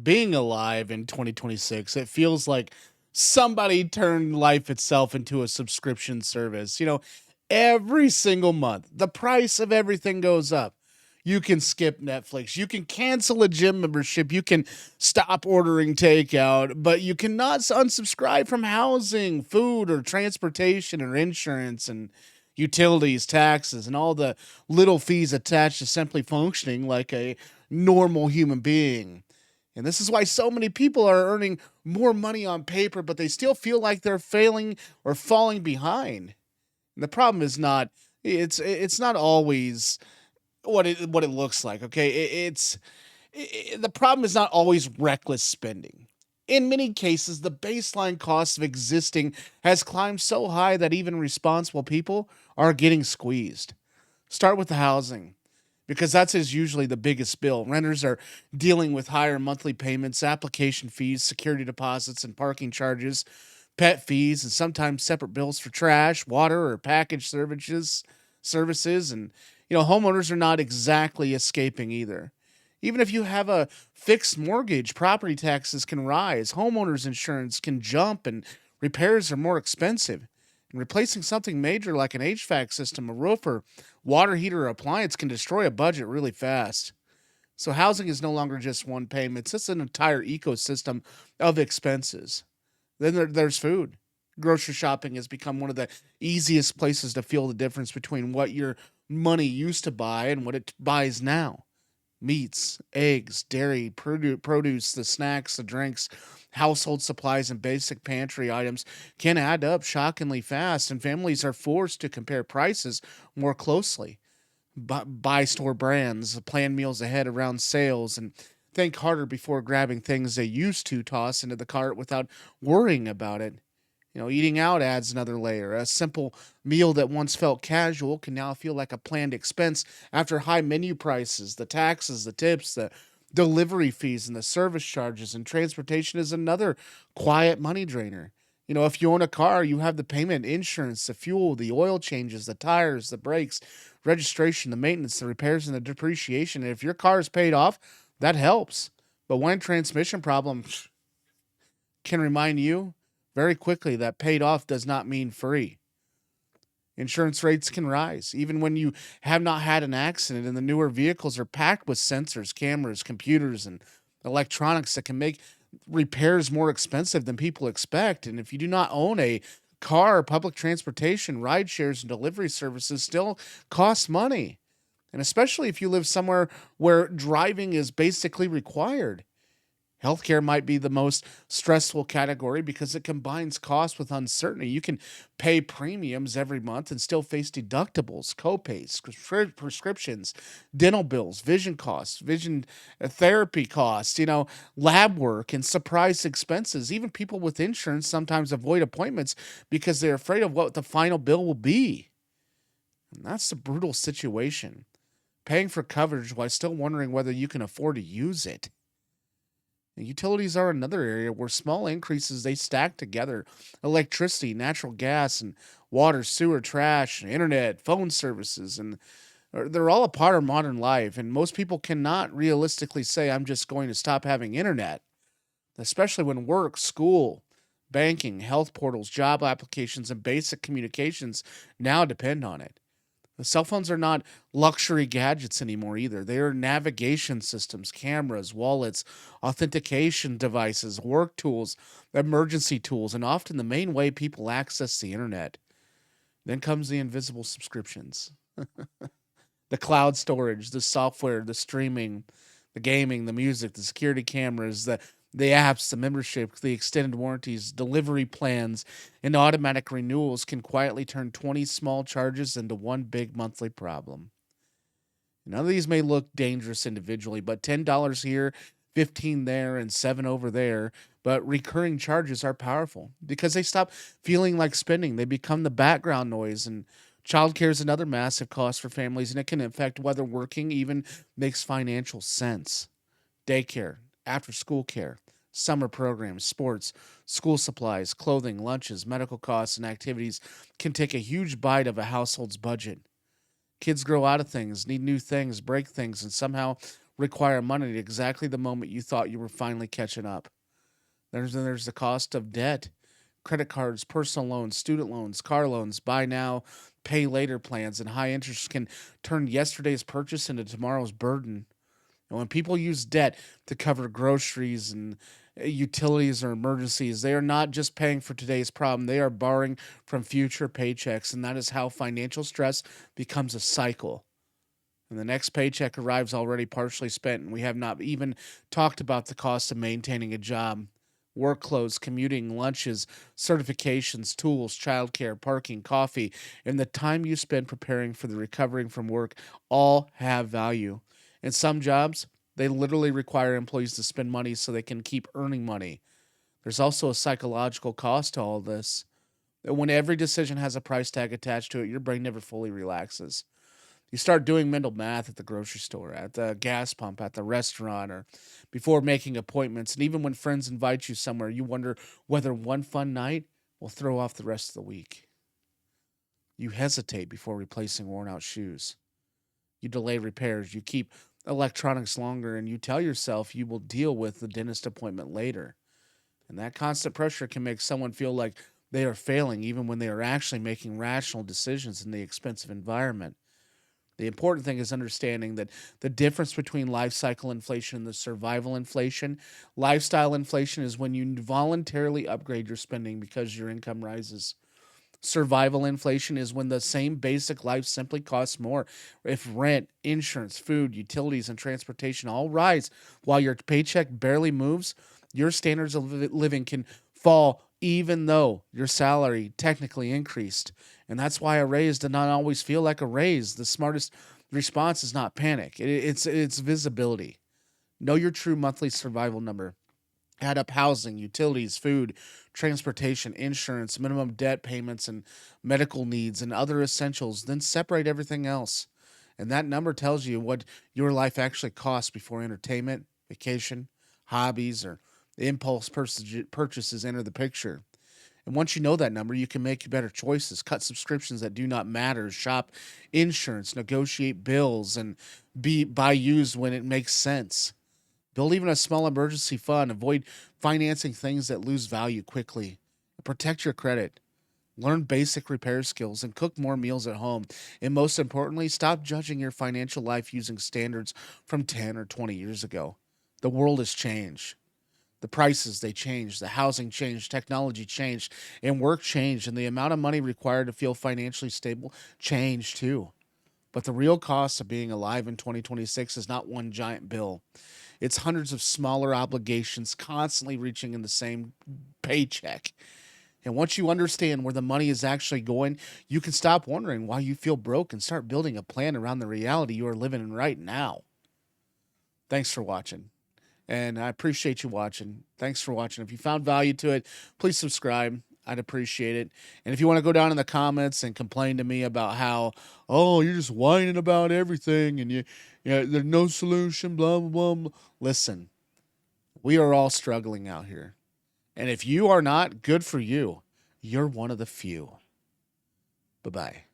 Being alive in 2026, it feels like somebody turned life itself into a subscription service. Every single month, the price of everything goes up. You can skip Netflix, you can cancel a gym membership, you can stop ordering takeout, but you cannot unsubscribe from housing, food, or transportation, or insurance, and utilities, taxes, and all the little fees attached to simply functioning like a normal human being. And this is why so many people are earning more money on paper, but they still feel like they're failing or falling behind. And the problem is not it's not always what it looks like. Okay, the problem is not always reckless spending. In many cases, the baseline cost of existing has climbed so high that even responsible people are getting squeezed. Start with the housing because that's is usually the biggest bill. Renters are dealing with higher monthly payments, application fees, security deposits, and parking charges, pet fees, and sometimes separate bills for trash, water, or package services. And homeowners are not exactly escaping either. Even if you have a fixed mortgage, property taxes can rise, homeowners insurance can jump, and repairs are more expensive. And replacing something major like an HVAC system, a roof, or water heater or appliance can destroy a budget really fast. So housing is no longer just one payment, it's an entire ecosystem of expenses. Then there's food. Grocery shopping has become one of the easiest places to feel the difference between what your money used to buy and what it buys now. Meats, eggs, dairy, produce, the snacks, the drinks, household supplies, and basic pantry items can add up shockingly fast, and families are forced to compare prices more closely. Buy store brands, plan meals ahead around sales, and think harder before grabbing things they used to toss into the cart without worrying about it. Eating out adds another layer. A simple meal that once felt casual can now feel like a planned expense after high menu prices, the taxes, the tips, the delivery fees, and the service charges. And transportation is another quiet money drainer. If you own a car, you have the payment, insurance, the fuel, the oil changes, the tires, the brakes, registration, the maintenance, the repairs, and the depreciation. And if your car is paid off, that helps. But one transmission problem can remind you very quickly that paid off does not mean free. Insurance rates can rise even when you have not had an accident, and the newer vehicles are packed with sensors, cameras, computers, and electronics that can make repairs more expensive than people expect. And if you do not own a car, public transportation, ride shares, and delivery services still cost money. And especially if you live somewhere where driving is basically required. Healthcare might be the most stressful category because it combines cost with uncertainty. You can pay premiums every month and still face deductibles, copays, prescriptions, dental bills, vision costs, vision therapy costs, lab work, and surprise expenses. Even people with insurance sometimes avoid appointments because they're afraid of what the final bill will be. And that's a brutal situation. Paying for coverage while still wondering whether you can afford to use it. And utilities are another area where small increases they stack together. Electricity, natural gas, and water, sewer, trash, internet, phone services, and they're all a part of modern life. And most people cannot realistically say, I'm just going to stop having internet, especially when work, school, banking, health portals, job applications, and basic communications now depend on it. The cell phones are not luxury gadgets anymore either. They are navigation systems, cameras, wallets, authentication devices, work tools, emergency tools, and often the main way people access the internet. Then comes the invisible subscriptions, the cloud storage, the software, the streaming, the gaming, the music, the security cameras, the apps, the membership, the extended warranties, delivery plans, and automatic renewals can quietly turn 20 small charges into one big monthly problem. None of these may look dangerous individually, but $10 here, 15 there, and 7 over there. But recurring charges are powerful because they stop feeling like spending. They become the background noise, and childcare is another massive cost for families, and it can affect whether working even makes financial sense. Daycare, after school care, summer programs, sports, school supplies, clothing, lunches, medical costs, and activities can take a huge bite of a household's budget. Kids grow out of things, need new things, break things, and somehow require money at exactly the moment you thought you were finally catching up. There's the cost of debt, credit cards, personal loans, student loans, car loans, buy now, pay later plans, and high interest can turn yesterday's purchase into tomorrow's burden. And when people use debt to cover groceries and utilities or emergencies, they are not just paying for today's problem, they are borrowing from future paychecks. And that is how financial stress becomes a cycle. And the next paycheck arrives already partially spent, and we have not even talked about the cost of maintaining a job. Work clothes, commuting, lunches, certifications, tools, childcare, parking, coffee, and the time you spend preparing for the recovering from work all have value. In some jobs, they literally require employees to spend money so they can keep earning money. There's also a psychological cost to all this. When every decision has a price tag attached to it, your brain never fully relaxes. You start doing mental math at the grocery store, at the gas pump, at the restaurant, or before making appointments. And even when friends invite you somewhere, you wonder whether one fun night will throw off the rest of the week. You hesitate before replacing worn out shoes. You delay repairs. You keep electronics longer, and you tell yourself you will deal with the dentist appointment later. And that constant pressure can make someone feel like they are failing, even when they are actually making rational decisions in the expensive environment. The important thing is understanding that the difference between life cycle inflation and the survival inflation. Lifestyle inflation is when you voluntarily upgrade your spending because your income rises. Survival inflation is when the same basic life simply costs more. If rent, insurance, food, utilities, and transportation all rise while your paycheck barely moves, your standards of living can fall even though your salary technically increased. And that's why a raise does not always feel like a raise. The smartest response is not panic. It's visibility. Know your true monthly survival number. Add up housing, utilities, food, transportation, insurance, minimum debt payments, and medical needs and other essentials. Then separate everything else. And that number tells you what your life actually costs before entertainment, vacation, hobbies, or impulse purchases enter the picture. And once you know that number, you can make better choices, cut subscriptions that do not matter, shop insurance, negotiate bills, and buy used when it makes sense. Build even a small emergency fund. Avoid financing things that lose value quickly. Protect your credit. Learn basic repair skills and cook more meals at home. And most importantly, stop judging your financial life using standards from 10 or 20 years ago. The world has changed. The prices, they changed. The housing changed. Technology changed. And work changed. And the amount of money required to feel financially stable changed too. But the real cost of being alive in 2026 is not one giant bill. It's hundreds of smaller obligations constantly reaching in the same paycheck. And once you understand where the money is actually going, you can stop wondering why you feel broke and start building a plan around the reality you are living in right now. Thanks for watching. And I appreciate you watching. Thanks for watching. If you found value to it, please subscribe. I'd appreciate it. And if you want to go down in the comments and complain to me about how, oh, you're just whining about everything and there's no solution, blah, blah, blah, blah. Listen, we are all struggling out here. And if you are not, good for you. You're one of the few. Bye-bye.